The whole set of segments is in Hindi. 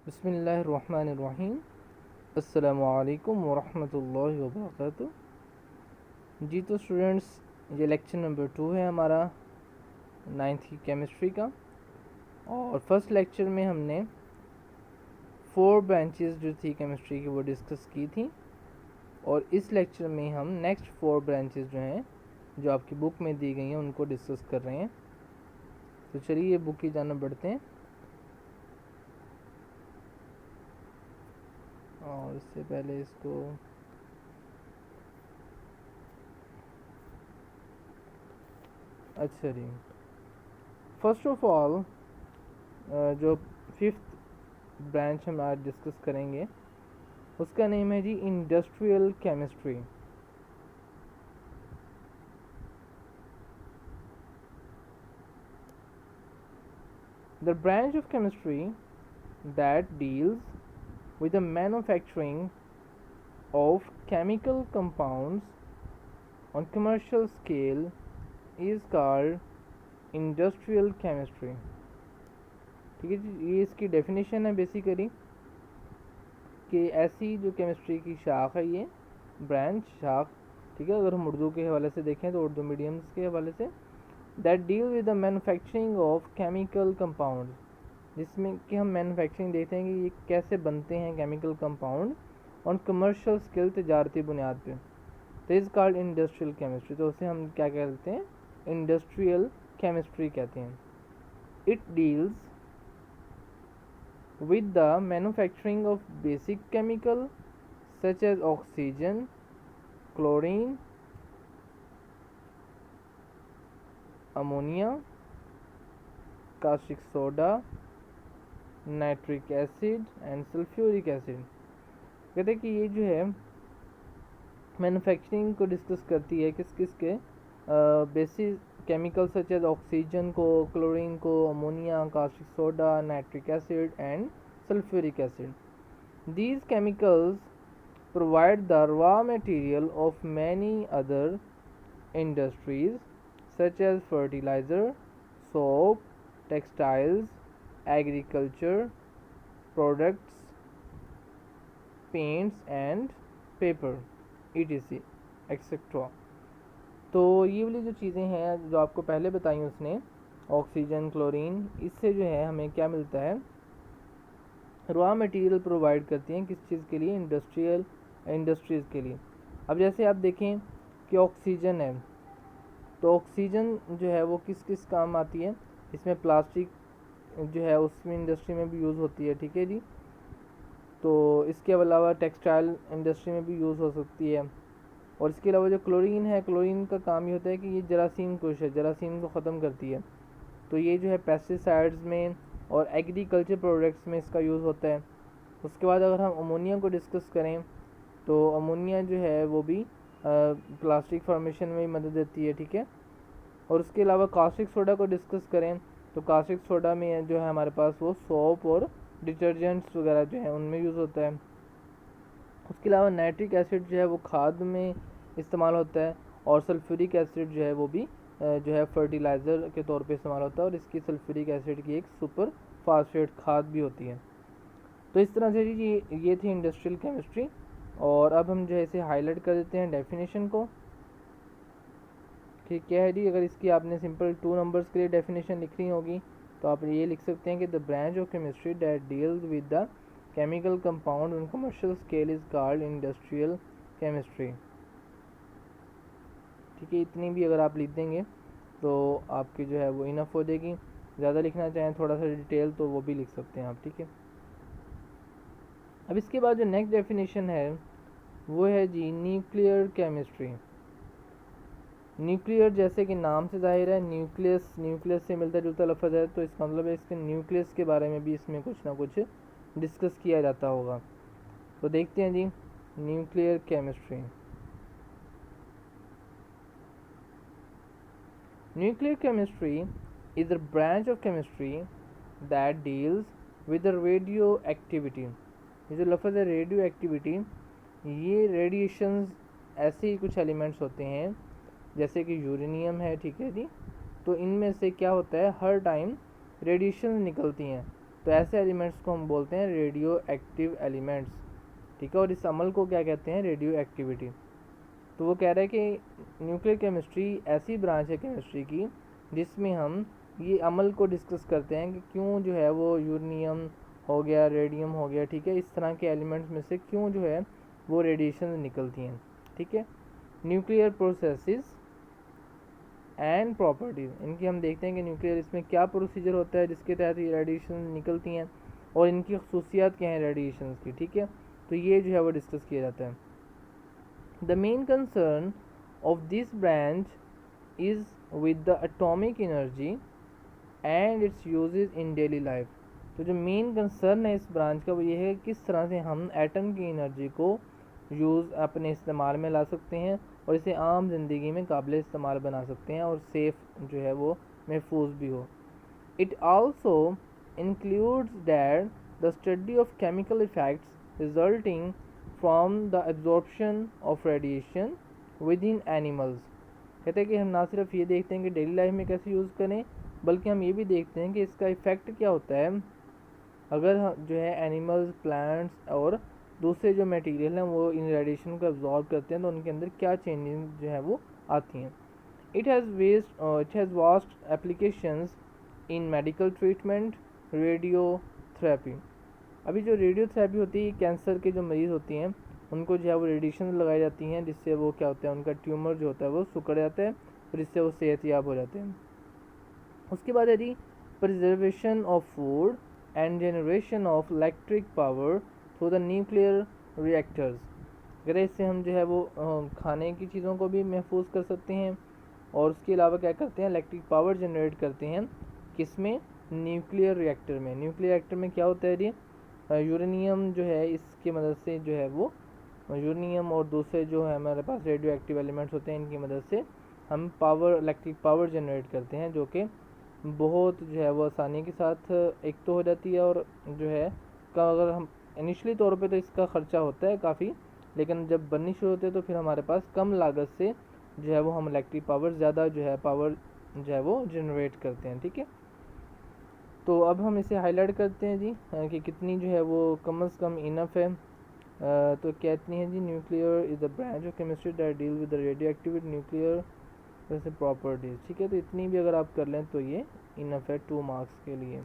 बिस्मिल्लाहिर्रहमानिर्रहीम। अस्सलामुअलैकुम वरहमतुल्लाहि वबरकातुहू। जी तो स्टूडेंट्स, ये लेक्चर नंबर 2 है हमारा 9th की केमिस्ट्री का। और फर्स्ट लेक्चर में हमने 4 ब्रांचेस जो थी केमिस्ट्री की वो डिस्कस की थी। और इस लेक्चर में हम नेक्स्ट 4 ब्रांचेस जो हैं जो आपकी बुक में दी गई हैं उनको डिस्कस कर रहे हैं। तो चलिए ये बुक की जाना बढ़ते हैं। और इससे पहले इसको अच्छा जी, फर्स्ट ऑफ ऑल जो 5th ब्रांच हम आज डिस्कस करेंगे उसका नेम है जी industrial chemistry. The branch of chemistry that deals with the manufacturing of chemical compounds on commercial scale is called industrial chemistry। ठीक है जी, ये इसकी डेफिनेशन है बेसिकली कि ऐसी जो केमिस्ट्री की शाख है, ये ब्रांच शाख, ठीक है, अगर हम उर्दू के हवाले से देखें तो उर्दू मीडियम्स के हवाले से, that deal with the manufacturing of chemical compounds, जिसमें कि हम मैन्युफैक्चरिंग देखते हैं कि ये कैसे बनते हैं chemical compound on commercial scale, तजारती बुनियाद पे। तो इज़ कॉल्ड इंडस्ट्रियल केमिस्ट्री। तो उसे हम क्या कहते हैं? इंडस्ट्रियल केमिस्ट्री कहते हैं। It deals with the manufacturing of basic chemical such as oxygen, chlorine, ammonia, caustic soda, nitric acid and sulphuric acid. कहते हैं कि ये जो है मैन्युफैक्चरिंग को डिस्कस करती है किस किस के basic chemical such as oxygen को, क्लोरीन को, ammonia, caustic soda, nitric acid and sulphuric acid. These chemicals provide the raw material of many other industries such as fertilizer, soap, textiles, agriculture products, paints and paper, etc. etc. तो ये वाली जो चीज़ें हैं जो आपको पहले बताई उसने, ऑक्सीजन, क्लोरीन, इससे जो है हमें क्या मिलता है? रॉ मटेरियल प्रोवाइड करती हैं किस चीज़ के लिए? इंडस्ट्रीज़ के लिए। अब जैसे आप देखें कि ऑक्सीजन है, तो ऑक्सीजन जो है वो किस किस काम आती है? इसमें प्लास्टिक जो है उसमें इंडस्ट्री में भी यूज़ होती है, ठीक है जी। तो इसके अलावा टेक्सटाइल इंडस्ट्री में भी यूज़ हो सकती है। और इसके अलावा जो क्लोरीन है, क्लोरीन का काम ये होता है कि ये जरासीम कोश है, जरासीम को ख़त्म करती है। तो ये जो है पेस्टिसाइड्स में और एग्रीकल्चर प्रोडक्ट्स में इसका यूज़ होता है। उसके बाद अगर हम अमोनिया को डिस्कस करें तो अमोनिया जो है वो भी प्लास्टिक फॉर्मेशन में मदद देती है, ठीक है। और उसके अलावा कास्टिक सोडा को डिस्कस करें तो कास्टिक सोडा में जो है हमारे पास वो सोप और डिटर्जेंट्स वगैरह जो है उनमें यूज़ होता है। उसके अलावा नाइट्रिक एसिड जो है वो खाद में इस्तेमाल होता है। और सल्फ्यूरिक एसिड जो है वो भी जो है फर्टिलाइज़र के तौर पे इस्तेमाल होता है। और इसकी सल्फ्यूरिक एसिड की एक सुपर फास्फेट खाद भी होती है। तो इस तरह से जी ये थी इंडस्ट्रियल केमिस्ट्री। और अब हम जो है इसे हाईलाइट कर देते हैं डेफिनेशन को। ठीक है जी, अगर इसकी आपने सिंपल 2 नंबर्स के लिए डेफिनेशन लिखनी होगी तो आप ये लिख सकते हैं कि the branch of chemistry that deals with the chemical compound on commercial scale is called industrial chemistry. ठीक है, इतनी भी अगर आप लिख देंगे तो आपकी जो है वो इनफ हो जाएगी। ज़्यादा लिखना चाहें थोड़ा सा डिटेल तो वो भी लिख सकते हैं आप, ठीक है। अब इसके बाद जो नेक्स्ट डेफिनेशन है वो है जी न्यूक्लियर केमिस्ट्री। न्यूक्लियर जैसे कि नाम से जाहिर है, न्यूक्लियस, न्यूक्लियस से मिलता जुलता लफ्ज़ है, तो इसका मतलब है इसके न्यूक्लियस के बारे में भी इसमें कुछ ना कुछ डिस्कस किया जाता होगा। तो देखते हैं जी nuclear chemistry. Nuclear chemistry is a branch of chemistry that deals with radioactivity. ये जो लफ्ज़ है रेडियो एक्टिविटी, ये रेडिएशंस ऐसे ही कुछ एलिमेंट्स होते हैं जैसे कि यूरेनियम है, ठीक है जी। तो इनमें से क्या होता है, हर टाइम रेडिएशन निकलती हैं। तो ऐसे एलिमेंट्स को हम बोलते हैं रेडियो एक्टिव एलिमेंट्स, ठीक है। और इस अमल को क्या कहते हैं, रेडियो एक्टिविटी। तो वो कह रहा है कि न्यूक्लियर केमिस्ट्री ऐसी ब्रांच है केमिस्ट्री की जिसमें हम ये अमल को डिस्कस करते हैं कि क्यों जो है वो यूरेनियम हो गया, रेडियम हो गया, ठीक है, इस तरह के एलिमेंट्स में से क्यों जो है वो रेडिएशन निकलती हैं, ठीक है। न्यूक्लियर प्रोसेसेस एंड प्रॉपर्टीज़, इनकी हम देखते हैं कि न्यूक्लियर इसमें क्या प्रोसीजर होता है जिसके तहत ये रेडिएशन निकलती हैं और इनकी खसूसियात क्या हैं रेडिएशन की, ठीक है। तो ये जो है वो डिस्कस किया जाता है। The main concern of this branch is with the atomic energy and its uses in daily life. तो जो मेन कंसर्न है इस ब्रांच का वो ये है कि किस तरह से हम एटम की एनर्जी को यूज़ अपने इस्तेमाल में ला सकते हैं और इसे आम ज़िंदगी में काबिल इस्तेमाल बना सकते हैं और सेफ़ जो है वो महफूज भी हो। It also includes that the study of chemical effects resulting from the absorption of radiation with in animals. कहते हैं कि हम ना सिर्फ ये देखते हैं कि डेली लाइफ में कैसे यूज़ करें, बल्कि हम ये भी देखते हैं कि इसका इफ़ेक्ट क्या होता है अगर जो है एनिमल्स, प्लांट्स और दूसरे जो मटेरियल हैं वो इन रेडिएशन को एब्जॉर्ब करते हैं तो उनके अंदर क्या चेंजेस जो है वो आती हैं। It has vast applications in medical treatment, radiotherapy. अभी जो रेडियोथेरेपी होती है कैंसर के जो मरीज़ होती हैं उनको जो है वो रेडिएशन लगाई जाती हैं जिससे वो क्या होता है उनका ट्यूमर जो होता है वो सिकुड़ जाता है और इससे वो सेहतयाब हो जाते हैं। उसके बाद है जी preservation of food and generation of electric power through the nuclear reactors. अगर इससे हम जो है वो खाने की चीज़ों को भी महफूज कर सकते हैं और उसके अलावा क्या करते हैं इलेक्ट्रिक पावर जनरेट करते हैं किसमें, न्यूक्लियर रिएक्टर में। न्यूक्लियर रिएक्टर में क्या होता है जी, यूरेनियम जो है इसकी मदद से जो है वो यूरेनियम और दूसरे जो है हमारे पास रेडियो एक्टिव एलिमेंट्स होते हैं इनकी मदद से हम पावर, इलेक्ट्रिक पावर जनरेट करते हैं जो कि बहुत जो है वो आसानी के साथ एक तो हो जाती है और जो है का अगर हम इनिशियली तौर पे तो इसका ख़र्चा होता है काफ़ी, लेकिन जब बननी शुरू होती है तो फिर हमारे पास कम लागत से जो है वो हम इलेक्ट्रिक पावर ज़्यादा जो है पावर जो है वो जनरेट करते हैं, ठीक है। तो अब हम इसे हाईलाइट करते हैं जी कि कितनी जो है वो कम से कम इनफ है। तो क्या इतनी है जी, nuclear is the branch of chemistry that deal with the radioactivity nuclear जैसे प्रॉपर्टीज़, ठीक है। तो इतनी भी अगर आप कर लें तो ये इनफ है 2 मार्क्स के लिए,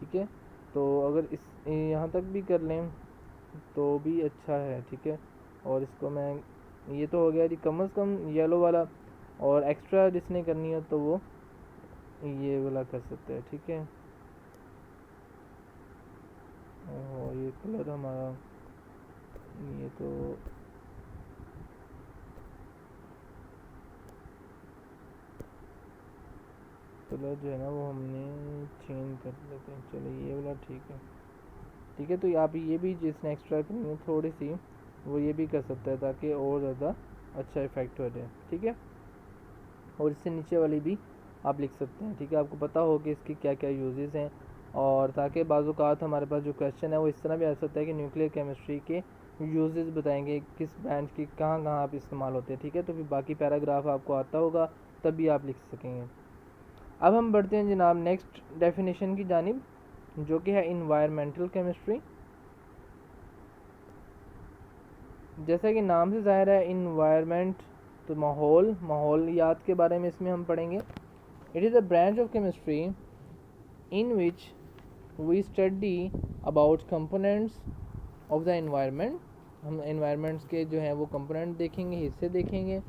ठीक है। तो अगर इस यहाँ तक भी कर लें तो भी अच्छा है, ठीक है। और इसको मैं ये तो हो गया जी कम से कम येलो वाला, और एक्स्ट्रा जिसने करनी हो तो वो ये वाला कर सकते हैं, ठीक है। और ये कलर हमारा ये तो कलर जो है ना वो हमने चेंज कर लेते हैं, चलो ये वाला ठीक है, ठीक है। तो आप ये भी जिसने एक्स्ट्रा करनी है थोड़ी सी वो ये भी कर सकता है ताकि और ज़्यादा अच्छा इफेक्ट हो जाए, ठीक है। और इससे नीचे वाली भी आप लिख सकते हैं, ठीक है। आपको पता हो कि इसकी क्या क्या यूजेस हैं और ताकि बाज़ात हमारे पास जो क्वेश्चन है वो इस तरह भी आ सकता है कि न्यूक्लियर केमिस्ट्री के यूजेस बताएंगे किस ब्रांच की कहाँ कहाँ आप इस्तेमाल होते हैं, ठीक है। तो फिर बाकी पैराग्राफ आपको आता होगा तभी आप लिख सकेंगे। अब हम बढ़ते हैं जनाब नेक्स्ट डेफिनेशन की जानिब जो कि है इन्वायरमेंटल केमिस्ट्री। जैसा कि नाम से ज़ाहिर है इन्वायरमेंट तो माहौल, माहौलियात के बारे में इसमें हम पढ़ेंगे। It is a branch of chemistry in which we study about components of the environment. हम एनवायरनमेंट्स के जो हैं वो कंपोनेंट देखेंगे, हिस्से देखेंगे,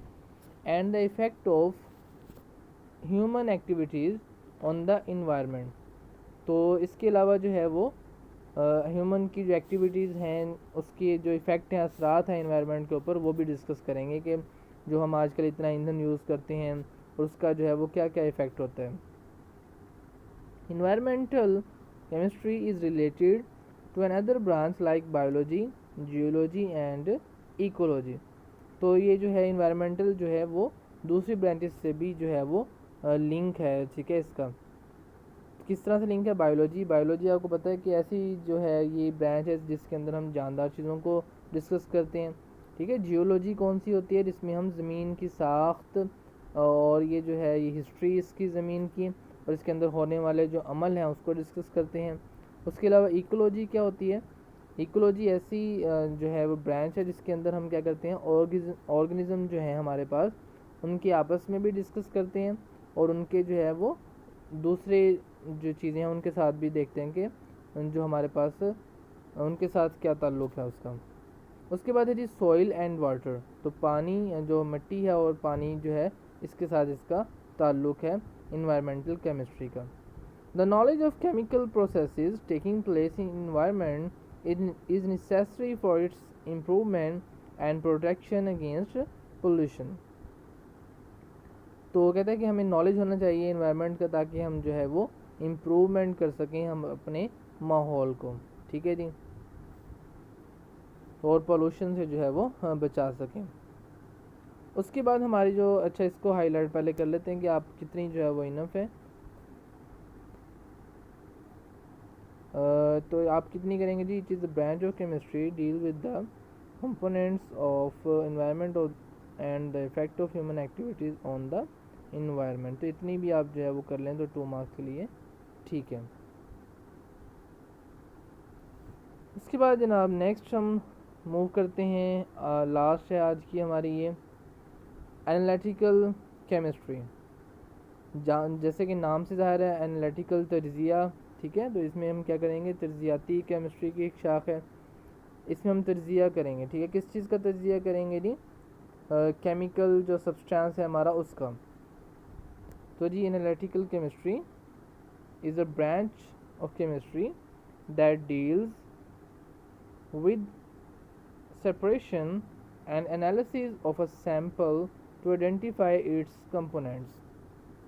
and the effect of human activities on the environment. तो इसके अलावा जो है वो ह्यूमन की जो एक्टिविटीज़ हैं उसके जो इफ़ेक्ट हैं, असरात हैं एनवायरनमेंट के ऊपर वो भी डिस्कस करेंगे कि जो हम आजकल इतना ईंधन यूज़ करते हैं और उसका जो है वो क्या क्या इफ़ेक्ट होता है। Environmental chemistry is related to another branch like biology, geology and ecology. तो ये जो है इन्वायरमेंटल जो है वो दूसरी ब्रांचेस से भी जो है वो लिंक है, ठीक है। इसका किस तरह से लिंक है, बायोलॉजी, बायोलॉजी आपको पता है कि ऐसी जो है ये ब्रांच है जिसके अंदर हम जानदार चीज़ों को डिस्कस करते हैं, ठीक है। जियोलॉजी कौन सी होती है, जिसमें हम ज़मीन की साख्त और ये जो है ये हिस्ट्री इसकी ज़मीन की और इसके अंदर होने वाले जो अमल हैं उसको डिस्कस करते हैं। उसके अलावा इकोलॉजी क्या होती है? इकोलॉजी ऐसी जो है वो ब्रांच है जिसके अंदर हम क्या करते हैं, ऑर्गेनिज्म जो है हमारे पास उनके आपस में भी डिस्कस करते हैं और उनके जो है वो दूसरे जो चीज़ें हैं उनके साथ भी देखते हैं कि जो हमारे पास उनके साथ क्या ताल्लुक़ है उसका। उसके बाद है जी सॉइल एंड वाटर, तो पानी जो मिट्टी है और पानी जो है इसके साथ इसका ताल्लुक़ है इन्वायरमेंटल केमिस्ट्री का। The knowledge of chemical processes taking place in environment is necessary for its improvement and protection against pollution. तो कहता है कि हमें नॉलेज होना चाहिए इन्वायरमेंट का ताकि हम जो है वो इम्प्रूवमेंट कर सकें हम अपने माहौल को, ठीक है जी, और पोल्यूशन से जो है वो बचा सकें। उसके बाद हमारी जो, अच्छा इसको हाईलाइट पहले कर लेते हैं कि आप कितनी जो है वो इनफ है। तो आप कितनी करेंगे जी? It is the branch of chemistry deal with the components of environment and the effect of human activities on the environment. तो इतनी भी आप जो है वो कर लें तो 2 मार्क्स के लिए ठीक है। इसके बाद जनाब नेक्स्ट हम मूव करते हैं, लास्ट है आज की हमारी ये एनालिटिकल केमिस्ट्री। जैसे कि नाम से ज़ाहिर है एनालिटिकल तज्जिया, ठीक है, तो इसमें हम क्या करेंगे, तज्जियाती केमिस्ट्री की एक शाख है, इसमें हम तज्जिया करेंगे, ठीक है। किस चीज़ का तज्जिया करेंगे जी? केमिकल जो सब्सटेंस है हमारा उसका। तो जी analytical chemistry is a branch of chemistry that deals with separation and analysis of a sample to identify its components।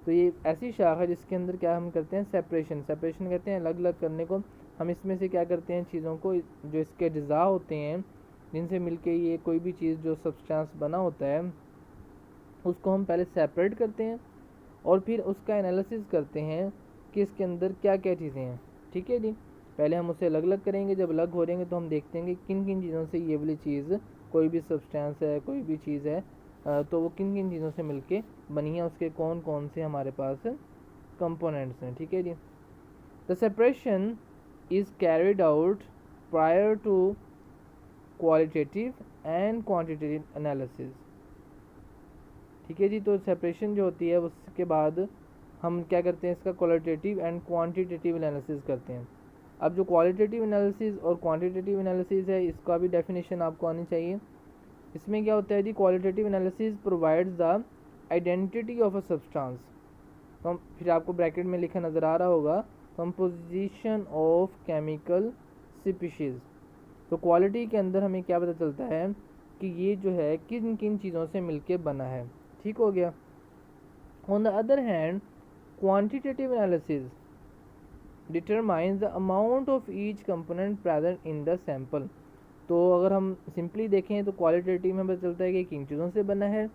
तो ये ऐसी शाखा है जिसके अंदर क्या हम करते हैं, सेपरेशन कहते हैं अलग अलग करने को। हम इसमें से क्या करते हैं, चीज़ों को जो इसके अज्जा होते हैं जिनसे मिलके ये कोई भी चीज़ जो सब्सटेंस बना होता है उसको हम पहले सेपरेट करते हैं और फिर उसका एनालिसिस करते हैं कि इसके अंदर क्या क्या चीज़ें हैं, ठीक है जी। पहले हम उसे अलग अलग करेंगे, जब अलग हो रहेंगे तो हम देखते हैं कि किन किन चीज़ों से ये वाली चीज़, कोई भी सब्सटेंस है, कोई भी चीज़ है, तो वो किन किन चीज़ों से मिलके बनी है, उसके कौन कौन से हमारे पास कंपोनेंट्स हैं, ठीक है जी। The separation is carried out prior to qualitative and quantitative analysis, ठीक है जी। तो सेपरेशन जो होती है उसके बाद हम क्या करते हैं, इसका क्वालिटेटिव एंड क्वांटिटेटिव एनालिसिस करते हैं। अब जो क्वालिटेटिव एनालिसिस और क्वांटिटेटिव एनालिसिस है इसका भी डेफिनेशन आपको आनी चाहिए। इसमें क्या होता है जी, qualitative analysis provides the identity of a substance. तो हम फिर आपको ब्रैकेट में लिखा नज़र आ रहा होगा, कंपोजिशन ऑफ केमिकल स्पीशीज़। तो क्वालिटी के अंदर हमें क्या पता चलता है कि ये जो है किन किन चीज़ों से मिलके बना है, ठीक हो गया। On the other hand quantitative analysis determines the amount of each component present in the sample। तो अगर हम सिंपली देखें तो क्वालिटेटिव में पता चलता है कि किन चीज़ों से बना है,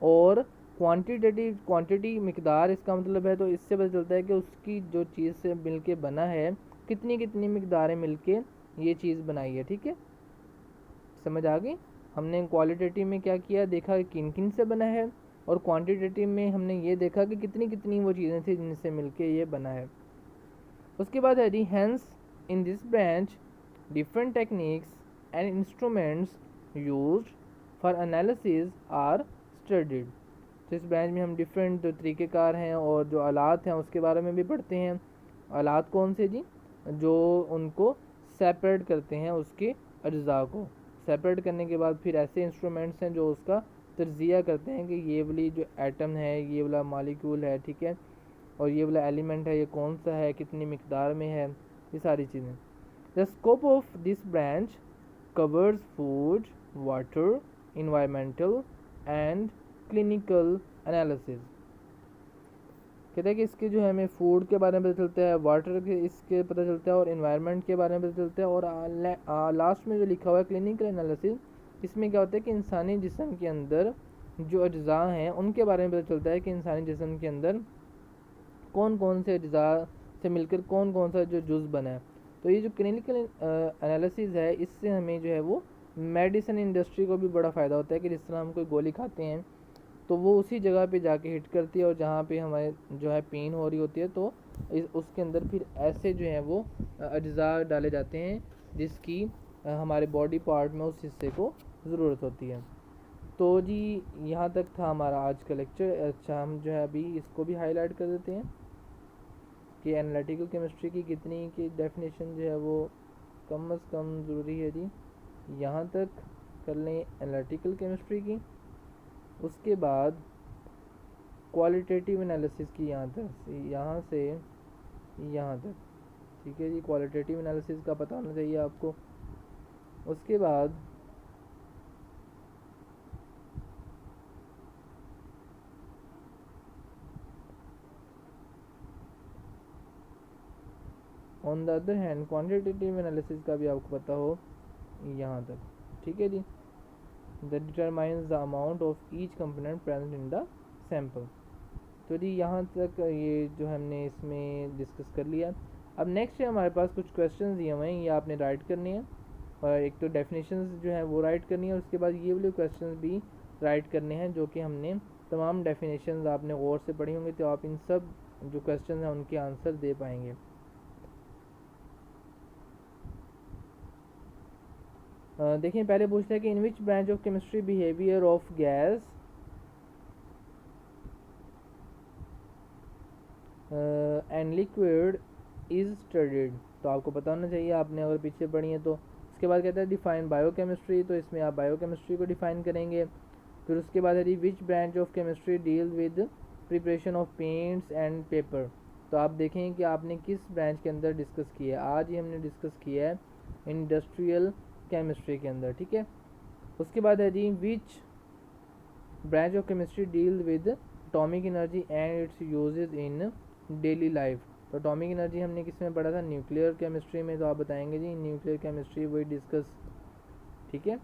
और क्वांटिटेटिव क्वांटिटी मिकदार इसका मतलब है, तो इससे पता चलता है कि उसकी जो चीज़ से मिलके बना है कितनी कितनी मिकदारें मिलके ये चीज़ बनाई है, ठीक है, समझ आ गई। हमने क्वालिटेटिव में क्या किया, देखा कि किन किन से बना है, और क्वांटिटेटिव में हमने ये देखा कि कितनी कितनी वो चीज़ें थी जिनसे मिलके ये बना है। उसके बाद है the hence in this branch different techniques and instruments used for analysis are studied. तो इस ब्रांच में हम डिफरेंट जो तरीक़ेकार हैं और जो आलात हैं उसके बारे में भी पढ़ते हैं। आलात कौन से जी? जो उनको सेपरेट करते हैं, उसके अज्जा को सेपरेट करने के बाद फिर ऐसे इंस्ट्रूमेंट्स हैं जो उसका तज्जिया करते हैं कि ये वाली जो एटम है, ये वाला मॉलिक्यूल है, ठीक है, और ये वाला एलिमेंट है ये कौन सा है, कितनी मिकदार में है, ये सारी चीज़ें। The scope of this branch covers food, water, environmental and clinical analysis. कहते हैं कि इसके जो है हमें फूड के बारे में पता चलता है, वाटर के इसके पता चलता है, और इन्वायरमेंट के बारे में पता चलता है, और लास्ट में जो लिखा हुआ है क्लिनिकल एनालिसिस, इसमें क्या होता है कि इंसानी जिस्म के अंदर जो अज्जा हैं उनके बारे में पता चलता है कि इंसानी जिस्म के अंदर कौन कौन से अज्जा से मिलकर कौन कौन सा जो जुज़ बना है। तो ये जो क्लिनिकल एनालिसिस है इससे हमें जो है वो मेडिसिन इंडस्ट्री को भी बड़ा फ़ायदा होता है कि जिस तरह हम कोई गोली खाते हैं तो वो उसी जगह पे जाके हिट करती है और जहाँ पे हमारे जो है पेन हो रही होती है तो उसके अंदर फिर ऐसे जो है वो अज्जा डाले जाते हैं जिसकी हमारे बॉडी पार्ट में उस हिस्से को ज़रूरत होती है। तो जी यहाँ तक था हमारा आज का लेक्चर। अच्छा, हम जो है अभी इसको भी हाईलाइट कर देते हैं कि एनालिटिकल केमिस्ट्री की कितनी की डेफिनेशन जो है वो कम से कम ज़रूरी है जी। यहाँ तक कर लें एनालिटिकल केमिस्ट्री की, उसके बाद क्वालिटेटिव एनालिसिस की यहाँ से यहाँ तक, ठीक है जी। क्वालिटेटिव एनालिसिस का पता होना चाहिए आपको। उसके बाद on the other hand quantitative analysis का भी आपको पता हो यहाँ तक, ठीक है जी। That determines the amount of each component present in the sample. तो जी यहाँ तक ये जो हमने इसमें डिस्कस कर लिया। अब नेक्स्ट है हमारे पास कुछ क्वेश्चन दिए हुए हैं, ये आपने राइट करने हैं। और एक तो डेफिनेशंस जो है वो राइट करनी है, और उसके बाद ये वाले क्वेश्चन भी राइट करने हैं जो कि हमने तमाम डेफिनेशंस आपने गौर से पढ़ी होंगी, तो आप इन सब जो क्वेश्चन हैं उनके आंसर दे पाएंगे। देखिए पहले पूछता है कि in which branch of chemistry behaviour of gas and liquid is studied. तो आपको पता होना चाहिए, आपने अगर पीछे पढ़ी है तो। उसके बाद कहता है डिफाइन बायोकेमिस्ट्री, तो इसमें आप बायोकेमिस्ट्री को डिफाइन करेंगे। फिर उसके बाद है जी which branch of chemistry deal with preparation of paints and paper. तो आप देखें कि आपने किस ब्रांच के अंदर डिस्कस किया है। आज ही हमने डिस्कस किया है इंडस्ट्रियल केमिस्ट्री के अंदर, ठीक है। उसके बाद है जी which branch of chemistry deal with atomic energy and its uses in daily life. तो एटॉमिक एनर्जी हमने किस में पढ़ा था, न्यूक्लियर केमिस्ट्री में। तो आप बताएंगे जी न्यूक्लियर केमिस्ट्री वही डिस्कस, ठीक है।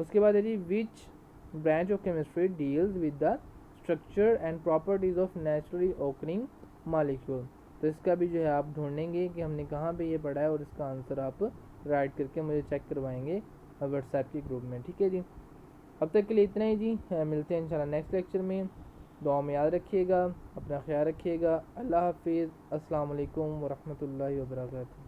उसके बाद है जी which branch of chemistry deals with the structure and properties of naturally occurring molecule. तो इसका भी जो है आप ढूंढेंगे कि हमने कहाँ पे ये पढ़ा है, और इसका आंसर आप राइट करके मुझे चेक करवाएंगे व्हाट्सएप के ग्रुप में, ठीक है जी। अब तक के लिए इतना ही जी, मिलते हैं इंशाल्लाह नेक्स्ट लेक्चर में। दुआ में याद रखिएगा, अपना ख्याल रखिएगा। अल्लाह हाफिज़। अस्सलाम वालेकुम वरहमतुल्लाहि वबरकातुहू।